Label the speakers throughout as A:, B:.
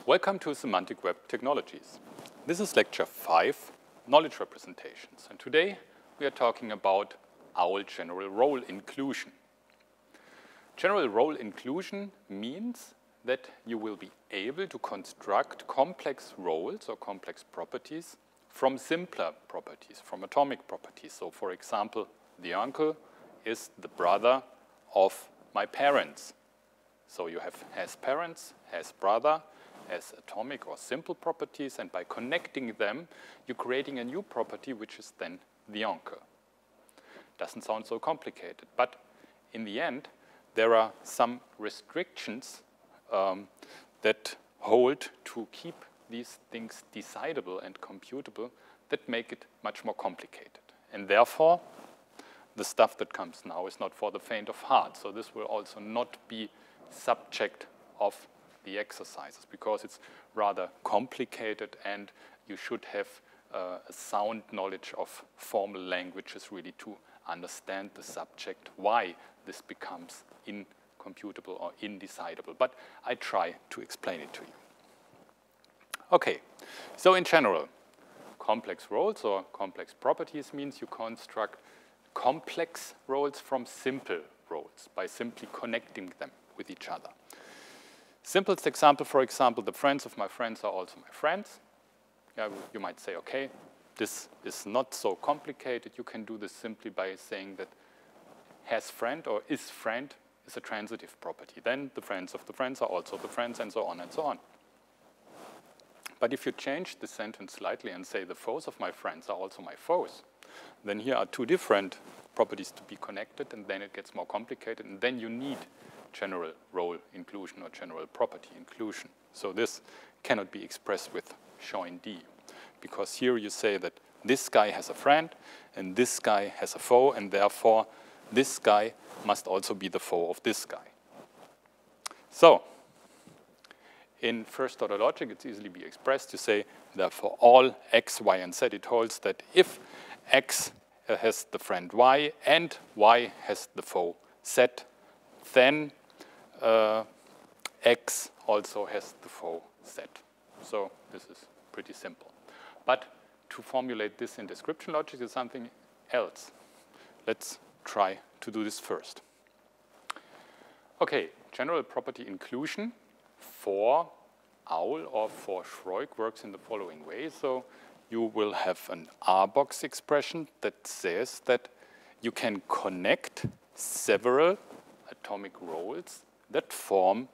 A: Welcome to Semantic Web Technologies. This is lecture 5, Knowledge Representations. And today we are talking about OWL general role inclusion. General role inclusion means that you will be able to construct complex roles or complex properties from simpler properties, from atomic properties. So for example, the uncle is the brother of my parents. So you have has parents, has brother, as atomic or simple properties, and by connecting them, you're creating a new property, which is then the uncle. Doesn't sound so complicated, but in the end, there are some restrictions that hold to keep these things decidable and computable that make it much more complicated. And therefore, the stuff that comes now is not for the faint of heart. So this will also not be subject of the exercises, because it's rather complicated and you should have a sound knowledge of formal languages really to understand the subject, why this becomes incomputable or indecidable. But I try to explain it to you. Okay, so in general, complex roles or complex properties means you construct complex roles from simple roles by simply connecting them with each other. Simplest example, for example, the friends of my friends are also my friends. Yeah, you might say, okay, this is not so complicated. You can do this simply by saying that has friend or is friend is a transitive property. Then the friends of the friends are also the friends, and so on and so on. But if you change the sentence slightly and say the foes of my friends are also my foes, then here are two different properties to be connected, and then it gets more complicated, and then you need general role inclusion or general property inclusion. So this cannot be expressed with join D, because here you say that this guy has a friend and this guy has a foe, and therefore this guy must also be the foe of this guy. So in first order logic, it's easily be expressed. You say that for all x, y, and z, it holds that if x has the friend y and y has the foe z, then x also has the foe z. So this is pretty simple. But to formulate this in description logic is something else. Let's try to do this first. Okay, general property inclusion for OWL or for Schroik works in the following way. So you will have an R-box expression that says that you can connect several atomic roles that form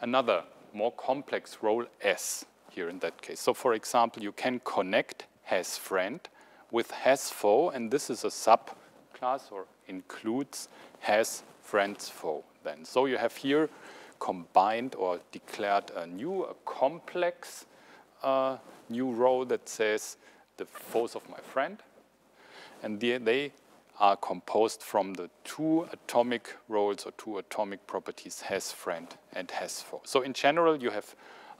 A: another more complex role S here in that case. So for example, you can connect has friend with has foe, and this is a subclass or includes has friends foe then. So you have here combined or declared a complex new role that says the foes of my friend, and they are composed from the two atomic roles or two atomic properties has friend and has foe. So in general, you have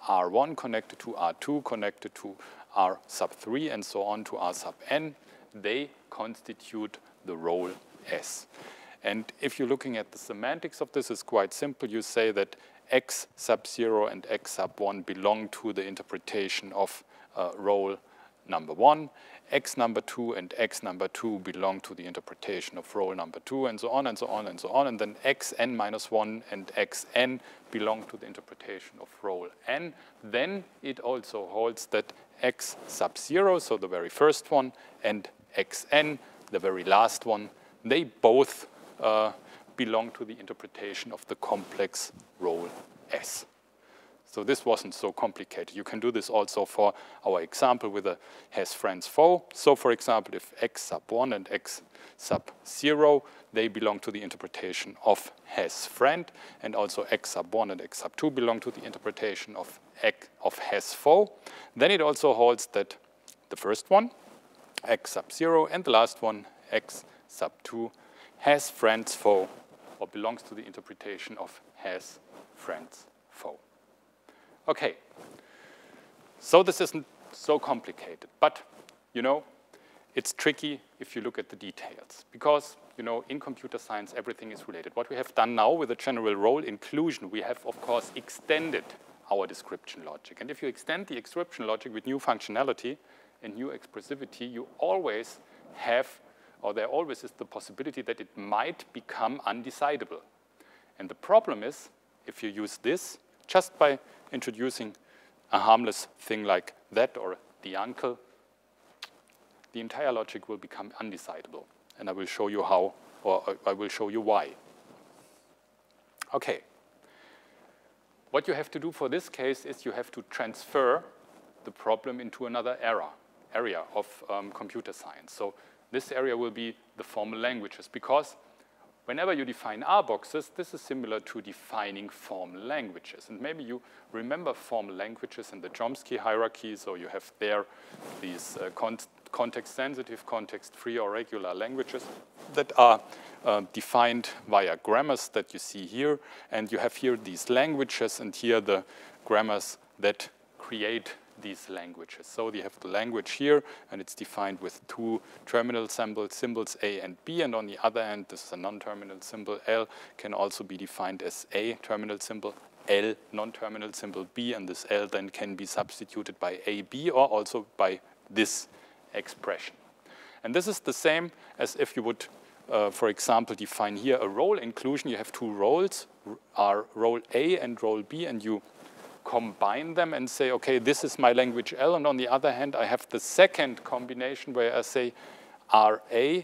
A: R1 connected to R2 connected to R sub 3 and so on to R sub n. They constitute the role S. And if you're looking at the semantics of this, it's quite simple. You say that x sub 0 and x sub 1 belong to the interpretation of role number 1. X number 2 and x number 2 belong to the interpretation of role number 2, and so on and so on and so on. And then xn minus 1 and xn belong to the interpretation of role n. Then it also holds that x sub 0, so the very first one, and xn, the very last one, they both belong to the interpretation of the complex role S. So this wasn't so complicated. You can do this also for our example with a has friends foe. So for example, if x sub 1 and x sub 0, they belong to the interpretation of has friend, and also x sub 1 and x sub 2 belong to the interpretation of has foe, then it also holds that the first one, x sub 0, and the last one, x sub 2, has friends foe, or belongs to the interpretation of has friends foe. Okay, so this isn't so complicated, but you know, it's tricky if you look at the details, because you know, in computer science, everything is related. What we have done now with the general role inclusion, we have, of course, extended our description logic. And if you extend the description logic with new functionality and new expressivity, you always have, or there always is the possibility that it might become undecidable. And the problem is, if you use this, just by introducing a harmless thing like that or the uncle, the entire logic will become undecidable. And I will show you how, or I will show you why. Okay. What you have to do for this case is you have to transfer the problem into another area of computer science. So this area will be the formal languages, because whenever you define R boxes, this is similar to defining formal languages. And maybe you remember formal languages in the Chomsky hierarchy, so you have there these context-sensitive, context-free, or regular languages that are defined via grammars that you see here. And you have here these languages, and here the grammars that create these languages. So you have the language here, and it's defined with two terminal symbols A and B, and on the other end, this is a non-terminal symbol L, can also be defined as A terminal symbol, L non-terminal symbol B, and this L then can be substituted by AB or also by this expression. And this is the same as if you would, for example, define here a role inclusion. You have two roles, are role A and role B, and you combine them and say, okay, this is my language L, and on the other hand, I have the second combination where I say RA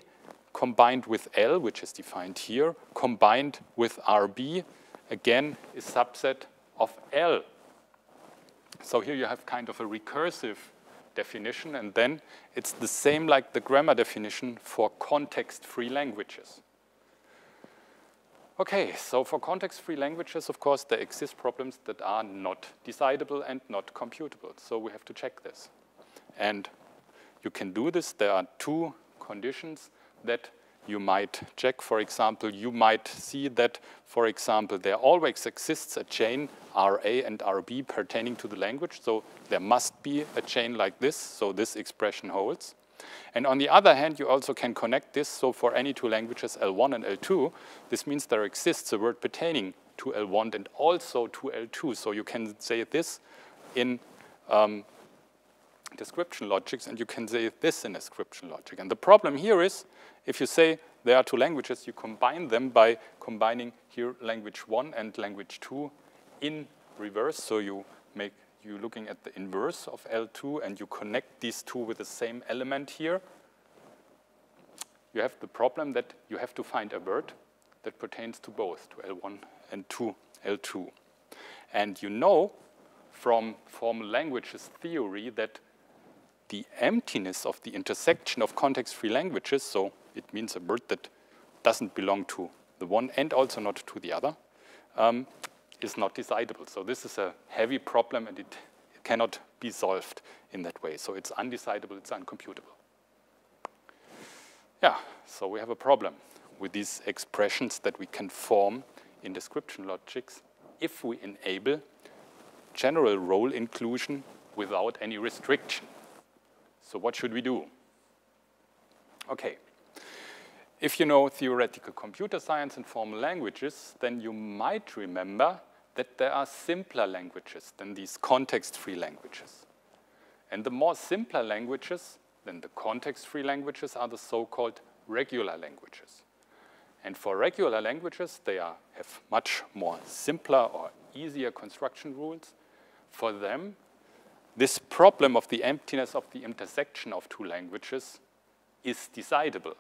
A: combined with L, which is defined here, combined with RB, again, is subset of L. So here you have kind of a recursive definition, and then it's the same like the grammar definition for context-free languages. Okay, so for context-free languages, of course, there exist problems that are not decidable and not computable. So we have to check this. And you can do this. There are two conditions that you might check. For example, you might see that, for example, there always exists a chain RA and RB pertaining to the language. So there must be a chain like this, so this expression holds. And on the other hand, you also can connect this. So for any two languages, L1 and L2, this means there exists a word pertaining to L1 and also to L2. So you can say this in description logics, and you can say this in description logic. And the problem here is, if you say there are two languages, you combine them by combining here language 1 and language 2 in reverse. So you're looking at the inverse of L2, and you connect these two with the same element here. You have the problem that you have to find a word that pertains to both, to L1 and to L2. And you know from formal languages theory that the emptiness of the intersection of context-free languages, so it means a word that doesn't belong to the one and also not to the other, is not decidable. So this is a heavy problem, and it cannot be solved in that way. So it's undecidable, it's uncomputable. Yeah, so we have a problem with these expressions that we can form in description logics if we enable general role inclusion without any restriction. So what should we do? Okay. If you know theoretical computer science and formal languages, then you might remember that there are simpler languages than these context-free languages. And the more simpler languages than the context-free languages are the so-called regular languages. And for regular languages, they have much more simpler or easier construction rules. For them, this problem of the emptiness of the intersection of two languages is decidable.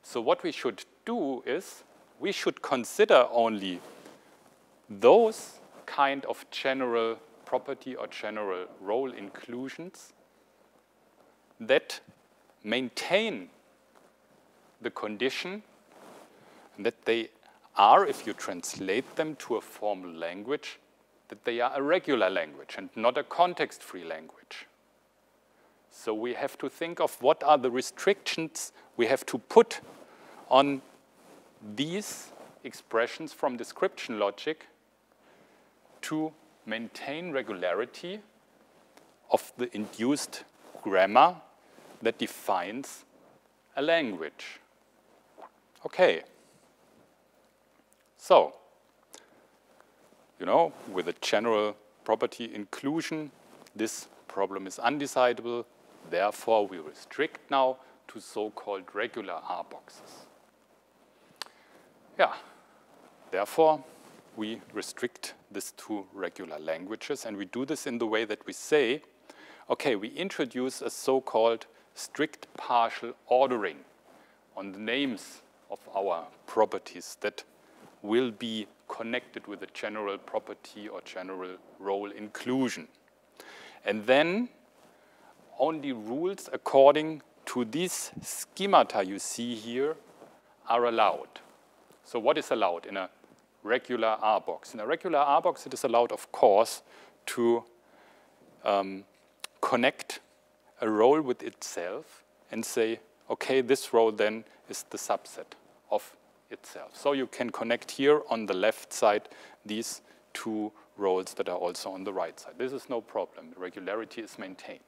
A: So what we should do is we should consider only those kind of general property or general role inclusions that maintain the condition that they are, if you translate them to a formal language, that they are a regular language and not a context-free language. So we have to think of what are the restrictions we have to put on these expressions from description logic to maintain regularity of the induced grammar that defines a language. Okay. So, you know, with a general property inclusion, this problem is undecidable. Therefore, we restrict now to so-called regular R boxes. Yeah, therefore, we restrict this to regular languages, and we do this in the way that we say, okay, we introduce a so-called strict partial ordering on the names of our properties that will be connected with a general property or general role inclusion. And then only rules according to these schemata you see here are allowed. So what is allowed in a regular R box? In a regular R box, it is allowed, of course, to connect a role with itself and say, okay, this role then is the subset of itself. So you can connect here on the left side these two roles that are also on the right side. This is no problem. Regularity is maintained.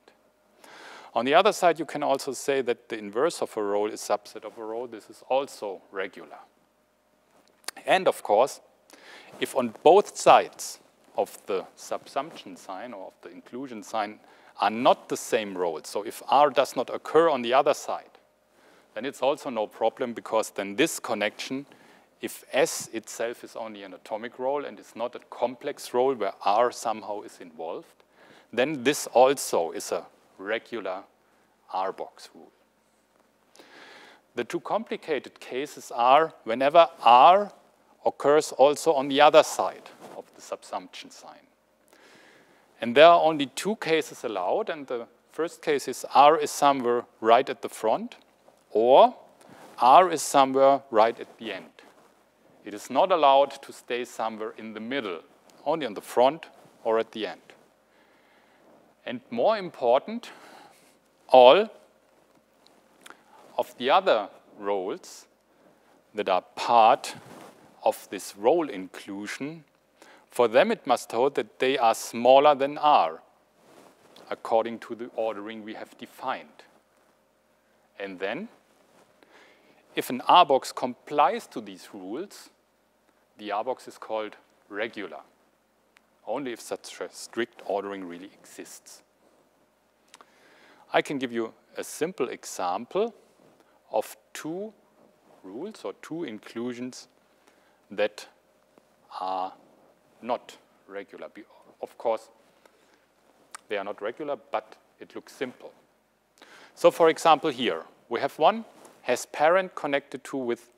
A: On the other side, you can also say that the inverse of a role is subset of a role. This is also regular. And of course, if on both sides of the subsumption sign or of the inclusion sign are not the same roles, so if R does not occur on the other side, then it's also no problem, because then this connection, if S itself is only an atomic role and is not a complex role where R somehow is involved, then this also is a regular R box rule. The two complicated cases are whenever R occurs also on the other side of the subsumption sign. And there are only two cases allowed, and the first case is R is somewhere right at the front, or R is somewhere right at the end. It is not allowed to stay somewhere in the middle, only on the front or at the end. And more important, all of the other roles that are part of this role inclusion, for them it must hold that they are smaller than R, according to the ordering we have defined. And then, if an R box complies to these rules, the R box is called regular, only if such a strict ordering really exists. I can give you a simple example of two rules or two inclusions that are not regular. Of course, they are not regular, but it looks simple. So for example here, we have one has parent connected to with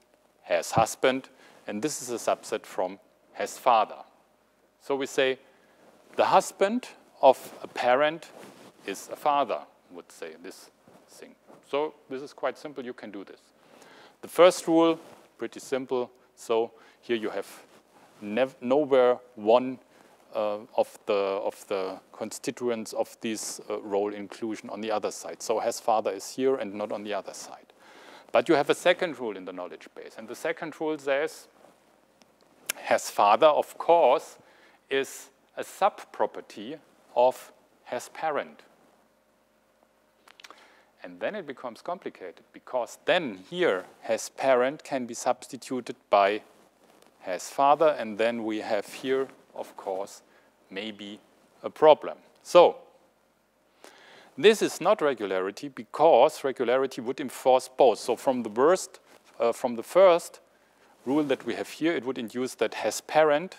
A: has husband, and this is a subset from has father. So we say the husband of a parent is a father, would say this thing. So this is quite simple, you can do this. The first rule, pretty simple. So here you have nowhere one of the constituents of this role inclusion on the other side. So has father is here and not on the other side. But you have a second rule in the knowledge base, and the second rule says has father, of course, is a sub-property of has parent. And then it becomes complicated, because then here has parent can be substituted by has father, and then we have here, of course, maybe a problem. So this is not regularity, because regularity would enforce both. So from the first rule that we have here, it would induce that has parent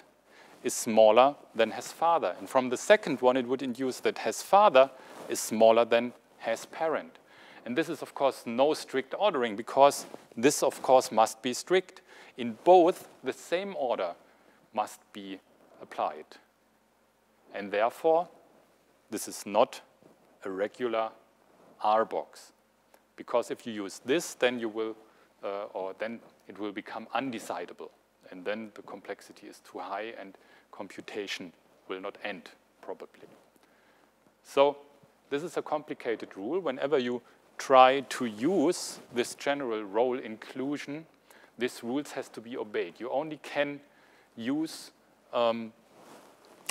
A: is smaller than has father. And from the second one, it would induce that has father is smaller than has parent. And this is, of course, no strict ordering, because this, of course, must be strict. In both, the same order must be applied. And therefore, this is not a regular R box. Because if you use this, then you will, then it will become undecidable. And then the complexity is too high and computation will not end, probably. So this is a complicated rule. Whenever you try to use this general role inclusion, this rules has to be obeyed. You only can use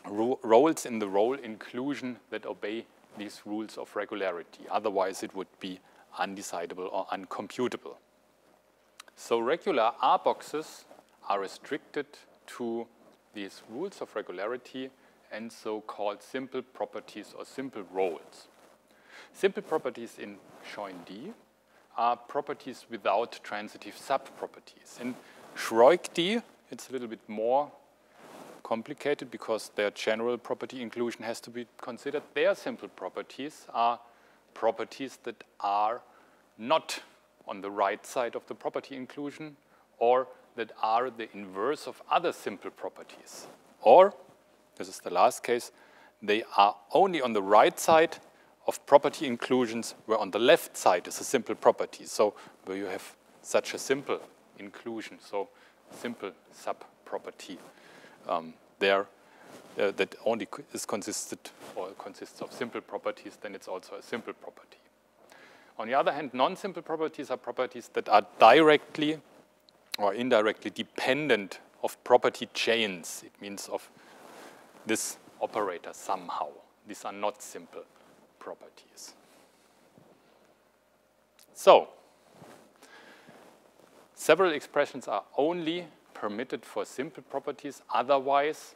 A: roles in the role inclusion that obey these rules of regularity. Otherwise, it would be undecidable or uncomputable. So regular R boxes are restricted to these rules of regularity, and so-called simple properties or simple roles. Simple properties in join D are properties without transitive sub-properties. In Schroik D, it's a little bit more complicated because their general property inclusion has to be considered. Their simple properties are properties that are not on the right side of the property inclusion or that are the inverse of other simple properties. Or, this is the last case, they are only on the right side of property inclusions where on the left side is a simple property. So where you have such a simple inclusion, so simple sub-property there that only is consists of simple properties, then it's also a simple property. On the other hand, non-simple properties are properties that are directly or indirectly dependent of property chains. It means of this operator somehow. These are not simple properties. So, several expressions are only permitted for simple properties. Otherwise,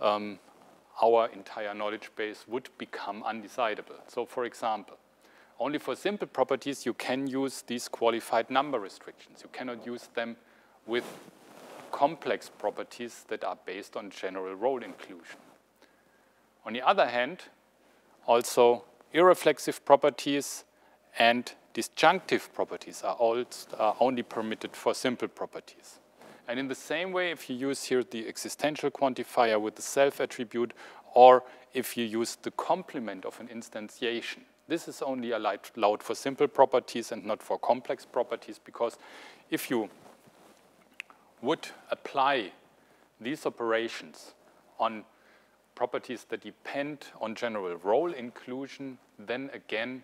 A: our entire knowledge base would become undecidable. So, for example, only for simple properties you can use these qualified number restrictions. You cannot use them with complex properties that are based on general role inclusion. On the other hand, also irreflexive properties and disjunctive properties are only permitted for simple properties. And in the same way, if you use here the existential quantifier with the self attribute, or if you use the complement of an instantiation, this is only allowed for simple properties and not for complex properties, because if you would apply these operations on properties that depend on general role inclusion, then again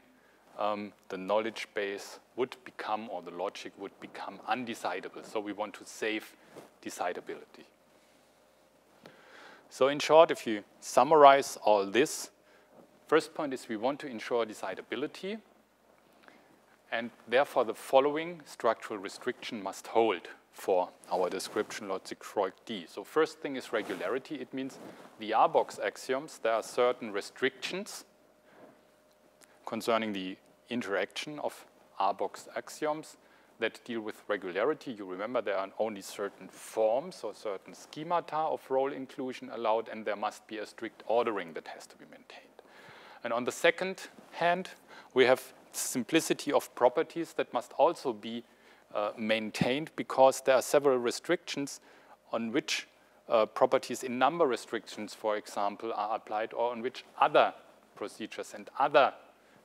A: the knowledge base would become, or the logic would become undecidable. So we want to save decidability. So in short, if you summarize all this, first point is we want to ensure decidability, and therefore the following structural restriction must hold for our description logic Schroik D. So first thing is regularity. It means the R-box axioms, there are certain restrictions concerning the interaction of R-box axioms that deal with regularity. You remember there are only certain forms or certain schemata of role inclusion allowed, and there must be a strict ordering that has to be maintained. And on the second hand, we have simplicity of properties that must also be maintained, because there are several restrictions on which properties in number restrictions, for example, are applied, or on which other procedures and other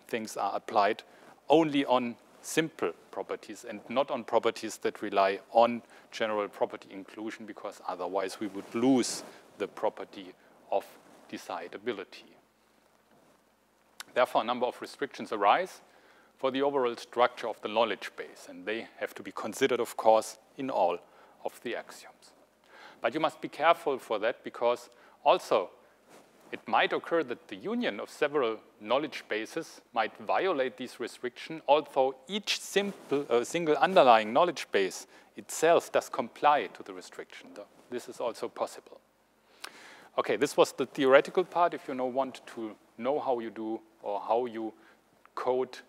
A: things are applied only on simple properties and not on properties that rely on general property inclusion, because otherwise we would lose the property of decidability. Therefore, a number of restrictions arise for the overall structure of the knowledge base, and they have to be considered, of course, in all of the axioms. But you must be careful for that, because also it might occur that the union of several knowledge bases might violate these restrictions, although each single underlying knowledge base itself does comply to the restriction. This is also possible. Okay, this was the theoretical part. If you want to know how you do or how you code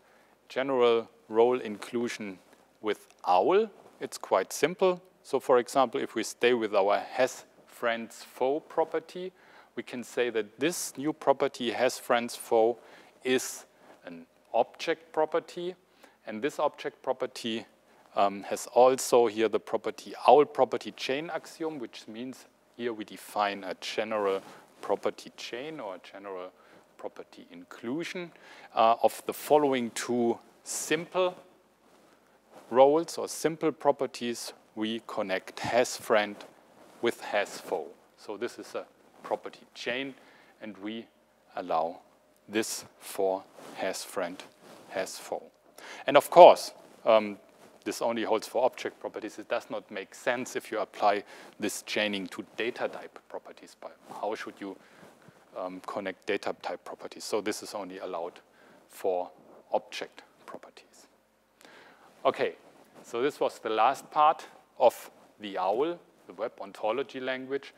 A: general role inclusion with OWL, it's quite simple. So for example, if we stay with our has friends foe property, we can say that this new property has friends foe is an object property, and this object property has also here the property OWL property chain axiom, which means here we define a general property chain or a general property inclusion of the following two simple roles or simple properties. We connect has friend with has foe. So this is a property chain, and we allow this for has friend, has foe. And of course, this only holds for object properties. It does not make sense if you apply this chaining to data type properties. But how should you connect data type properties? So this is only allowed for object properties. Okay, so this was the last part of the OWL, the Web Ontology Language.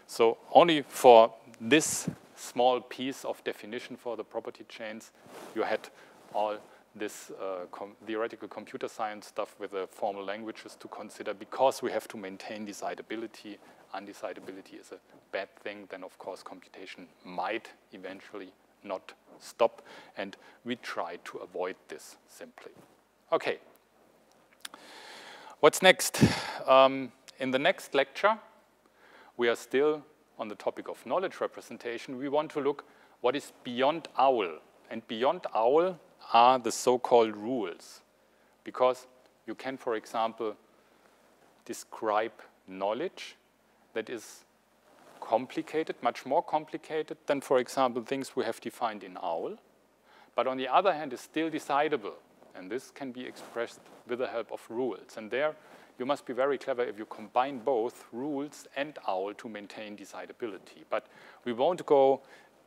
A: So only for this small piece of definition for the property chains, you had all this theoretical computer science stuff with the formal languages to consider, because we have to maintain decidability. Undecidability is a bad thing. Then, of course, computation might eventually not stop, and we try to avoid this simply. Okay. What's next? In the next lecture, we are still on the topic of knowledge representation. We want to look what is beyond OWL. And beyond OWL are the so-called rules. Because you can, for example, describe knowledge that is complicated, much more complicated than, for example, things we have defined in OWL. But on the other hand, is still decidable. And this can be expressed with the help of rules. And there, you must be very clever if you combine both rules and OWL to maintain decidability. But we won't go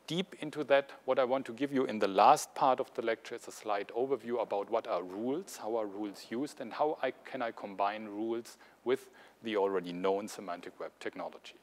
A: deep into that. What I want to give you in the last part of the lecture is a slight overview about what are rules, how are rules used, and how can I combine rules with the already known semantic web technology.